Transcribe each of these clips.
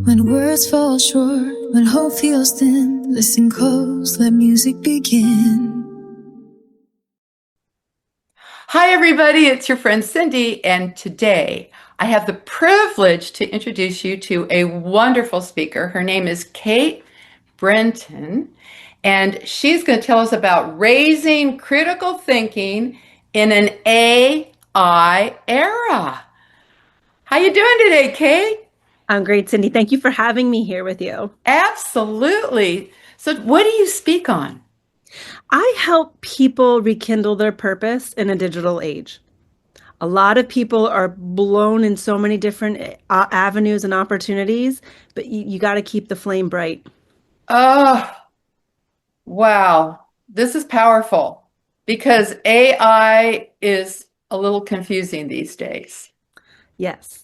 When words fall short, when hope feels thin, listen close, let music begin. Hi, everybody. It's your friend Cindy, and today I have the privilege to introduce you to a wonderful speaker. Her name is Kate Brenton, and she's going to tell us about raising critical thinking in an AI era. How you doing today, Kate? I'm great, Cindy. Thank you for having me here with you. Absolutely. So, what do you speak on? I help people rekindle their purpose in a digital age. A lot of people are blown in so many different avenues and opportunities, but you got to keep the flame bright. Oh, wow. This is powerful because AI is a little confusing these days. Yes.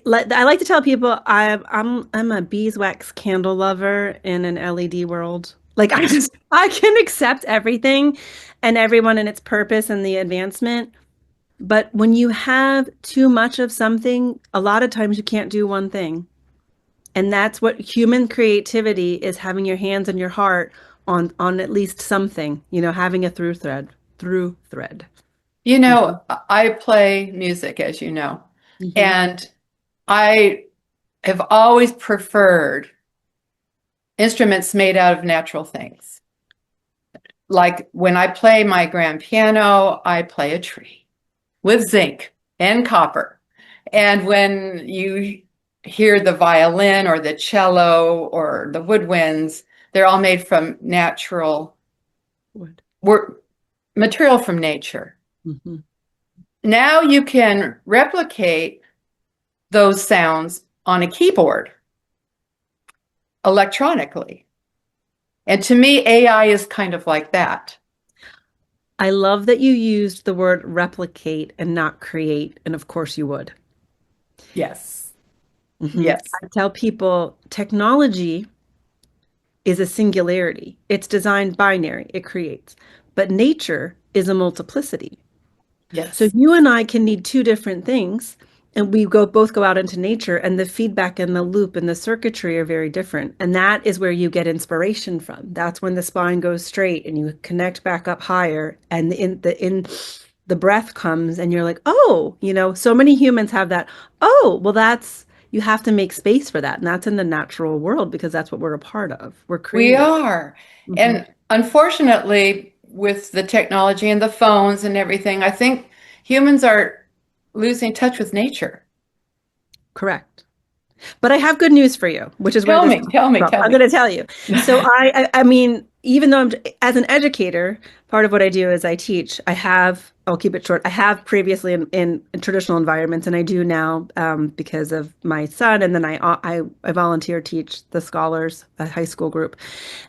I like to tell people I'm a beeswax candle lover in an LED world. Like I can accept everything and everyone and its purpose and the advancement. But when you have too much of something, a lot of times you can't do one thing. And that's what human creativity is, having your hands and your heart on at least something, having a through thread. You Mhm. know, I play music, as you know, Mhm. and I have always preferred instruments made out of natural things. Like when I play my grand piano, I play a tree with zinc and copper. And when you hear the violin or the cello or the woodwinds, they're all made from natural Wood. work, material from nature. Mhm. Now you can replicate those sounds on a keyboard electronically. And to me, AI is kind of like that. I love that you used the word replicate and not create, and of course you would. Yes. Yes. I tell people technology is a singularity. It's designed binary, it creates. But nature is a multiplicity. So Yes. you and I can need two different things, and we both go out into nature, and the feedback and the loop and the circuitry are very different. And that is where you get inspiration from. That's when the spine goes straight and you connect back up higher, and the breath comes, and you're like, oh, so many humans have that. Oh, well, that's you have to make space for that, and that's in the natural world because that's what we're a part of. We're We creative. are. Mhm. And unfortunately, with the technology and the phones and everything, I think humans are losing touch with nature. Correct. But I have good news for you, which is where Tell this me, comes tell me, from. tell I'm me. going to tell you. So I mean, even though as an educator, part of what I do is I teach. I'll keep it short. I have previously in traditional environments, and I do now because of my son. And then I volunteer teach the scholars, a high school group,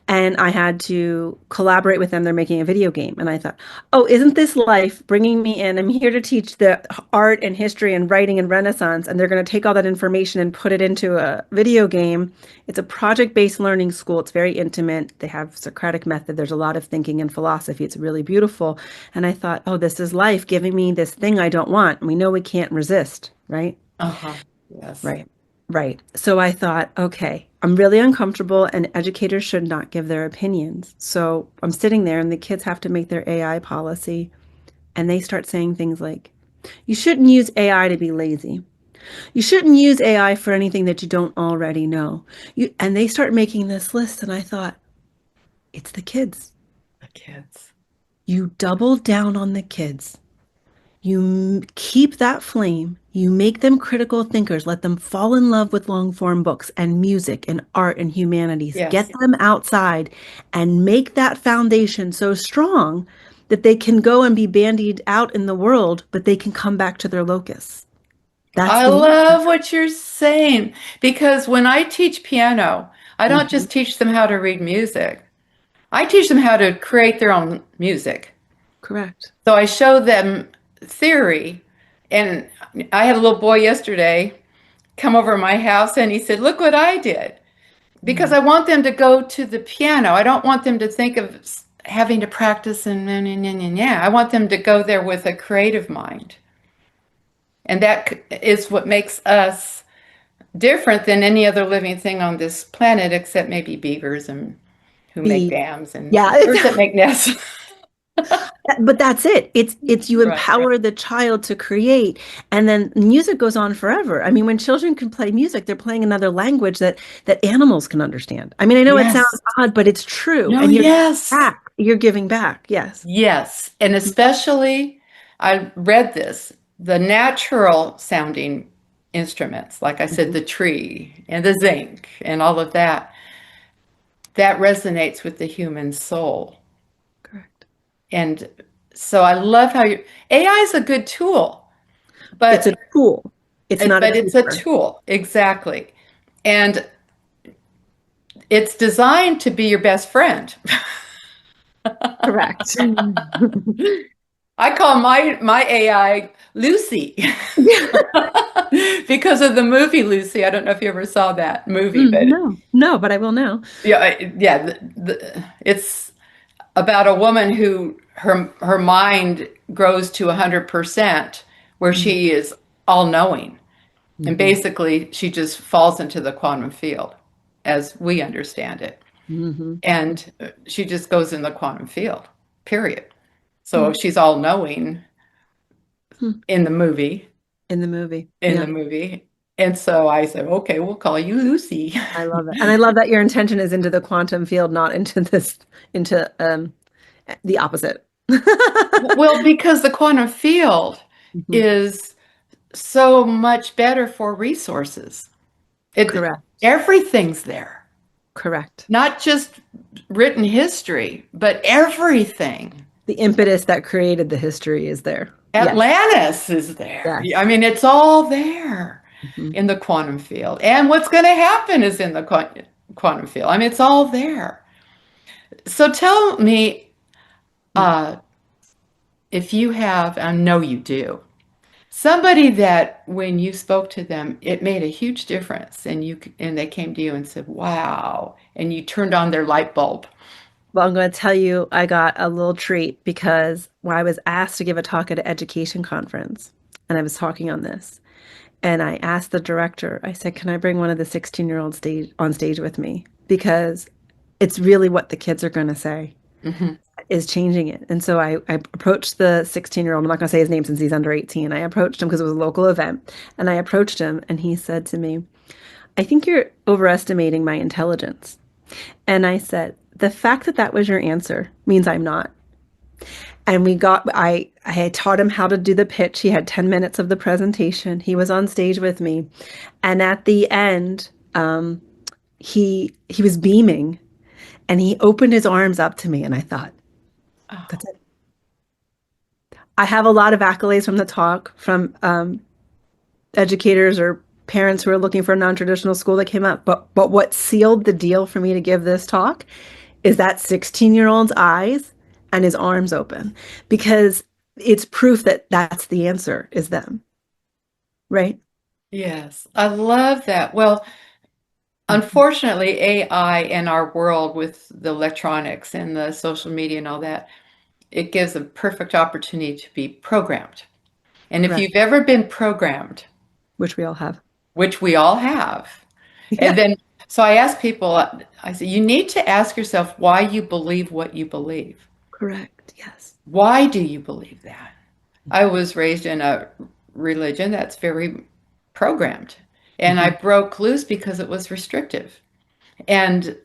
and I had to collaborate with them. They're making a video game, and I thought, oh, isn't this life bringing me in? I'm here to teach the art and history and writing and Renaissance, and they're going to take all that information and put it into a video game. It's a project-based learning school. It's very intimate. They have Socratic method. There's a lot of thinking and philosophy. It's really beautiful. And I thought, oh, this is life giving me this thing I don't want. And we know we can't resist, right? Uh-huh. Yes. Right. Right. So I thought, okay, I'm really uncomfortable and educators should not give their opinions. So I'm sitting there and the kids have to make their AI policy and they start saying things like, you shouldn't use AI to be lazy. You shouldn't use AI for anything that you don't already know. And they start making this list and I thought, it's the kids. The kids. You double down on the kids. Keep that flame. You make them critical thinkers. Let them fall in love with long form books and music and art and humanities. Get Yes. them outside and make that foundation so strong that they can go and be bandied out in the world, but they can come back to their locus. That's I the love what you're saying because when I teach piano, I don't Mhm. just teach them how to read music. I teach them how to create their own music. Correct. So I show them theory. And I had a little boy yesterday come over to my house and he said, look what I did. Because Mm. I want them to go to the piano. I don't want them to think of having to practice and yeah. I want them to go there with a creative mind. And that is what makes us different than any other living thing on this planet, except maybe beavers and who make dams and Yeah. birds that make nests. But that's it. It's you Right. empower the child to create, and then music goes on forever. I mean, when children can play music, they're playing another language that animals can understand. I mean, I know it sounds Yes. odd, but it's true. No, And you're yes. back. You're giving back. Yes. Yes. And especially, I read this, the natural sounding instruments, like I said, the tree and the zinc and all of that, that resonates with the human soul. Correct. And so I love how AI is a good tool, but It's a tool. It's not a it's a teacher. tool. Exactly. And it's designed to be your best friend. Correct. I call my AI Lucy because of the movie Lucy. I don't know if you ever saw that movie, but No, but I will now. yeah, it's about a woman who her mind grows to 100%, where she is all knowing, and basically she just falls into the quantum field as we understand it, and she just goes in the quantum field. Period. So she's all knowing in the movie. In the movie. The movie. And so I said, okay, we'll call you Lucy. I love it. And I love that your intention is into the quantum field, not into the opposite. Well, because the quantum field is so much better for resources. Correct. Everything's there. Correct. Not just written history, but everything. The impetus that created the history is there. Atlantis is there. Yes. I mean, it's all there in the quantum field. And what's going to happen is in the quantum field. I mean, it's all there. So tell me, if you have, I know you do, somebody that when you spoke to them, it made a huge difference, and they came to you and said, wow, and you turned on their light bulb. Well, I'm going to tell you, I got a little treat because when I was asked to give a talk at an education conference, and I was talking on this, and I asked the director, I said, can I bring one of the 16-year-olds on stage with me? Because it's really what the kids are going to say is changing it. And so I approached the 16-year-old. I'm not going to say his name since he's under 18. I approached him because it was a local event. And I approached him and he said to me, I think you're overestimating my intelligence. And I said, the fact that that was your answer means I'm not. And I taught him how to do the pitch. He had 10 minutes of the presentation. He was on stage with me. And at the end, he was beaming and he opened his arms up to me. And I thought, that's it. I have a lot of accolades from the talk from educators or parents who are looking for a non-traditional school that came up. But what sealed the deal for me to give this talk is that 16-year-old's eyes and his arms open, because it's proof that that's the answer is them. Right? Yes, I love that. Well, unfortunately, AI in our world with the electronics and the social media and all that, it gives a perfect opportunity to be programmed. And if you've ever been programmed, which we all have, and then, so I ask people, I say, you need to ask yourself why you believe what you believe. Correct. Yes. Why do you believe that? I was raised in a religion that's very programmed, and I broke loose because it was restrictive. And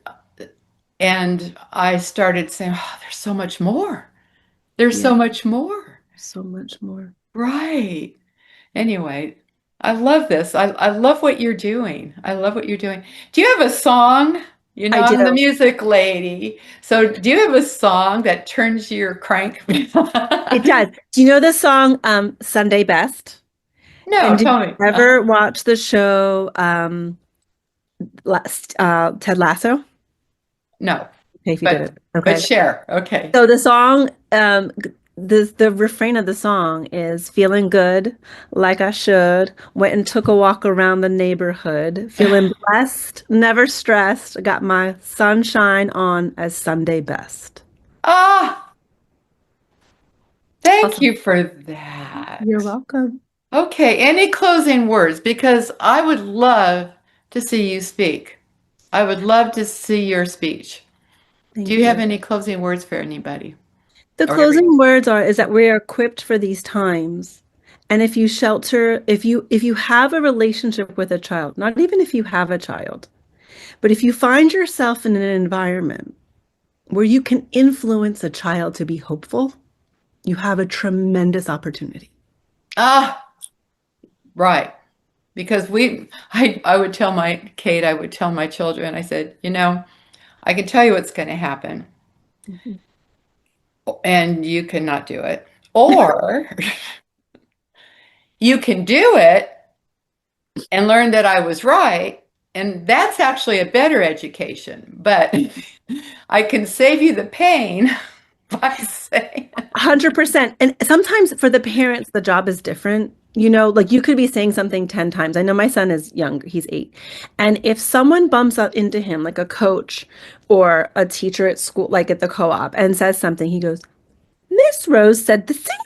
I started saying, oh, there's so much more. There's so much more. So much more. Right. Anyway, I love this. I love what you're doing. I love what you're doing. Do you have a song? You know, I'm the music lady. So do you have a song that turns your crank? It does. Do you know the song Sunday Best? No, and did tell me. You ever watch the show Ted Lasso? No. Okay, if you did it. Okay. But share. Okay. So the song, the refrain of the song is feeling good, like I should. Went and took a walk around the neighborhood. Feeling blessed, never stressed. Got my sunshine on as Sunday best. Ah, thank you for that. You're welcome. Okay. Any closing words? Because I would love to see you speak. I would love to see your speech. Thank Do you have you. any closing words for anybody? The Or every- closing words is that we are equipped for these times. And if you shelter, if you have a relationship with a child, not even if you have a child, but if you find yourself in an environment where you can influence a child to be hopeful, you have a tremendous opportunity. Ah, right. Because I would tell Kate, I would tell my children, I said, I can tell you what's going to happen, Mhm. and you cannot do it. Or you can do it and learn that I was right. And that's actually a better education. But I can save you the pain by saying, 100%. And sometimes for the parents, the job is different. Like you could be saying something 10 times. I know my son is young, he's 8. And if someone bumps up into him, like a coach or a teacher at school, like at the co-op, and says something, he goes, Miss Rose said the same thing.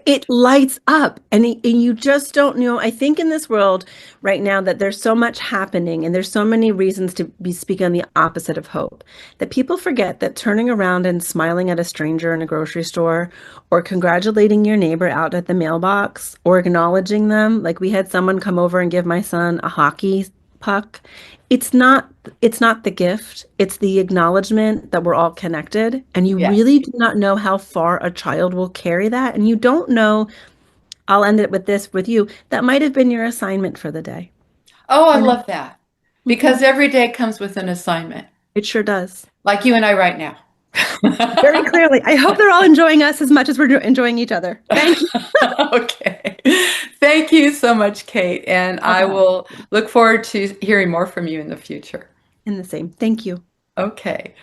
It lights up. And you just don't know. I think in this world right now that there's so much happening and there's so many reasons to be speaking on the opposite of hope that people forget that turning around and smiling at a stranger in a grocery store or congratulating your neighbor out at the mailbox or acknowledging them. Like we had someone come over and give my son a hockey puck. It's not the gift, it's the acknowledgement that we're all connected, and you yes. really do not know how far a child will carry that, and you don't know. I'll end it with this with you. That might have been your assignment for the day. Oh, I You know? love that. Mhm. Because every day comes with an assignment, It sure does. like you and I right now. Very clearly. I hope they're all enjoying us as much as we're enjoying each other. Thank you. Okay. Thank you so much, Kate. And I Okay. will look forward to hearing more from you in the future. And the same. Thank you. Okay.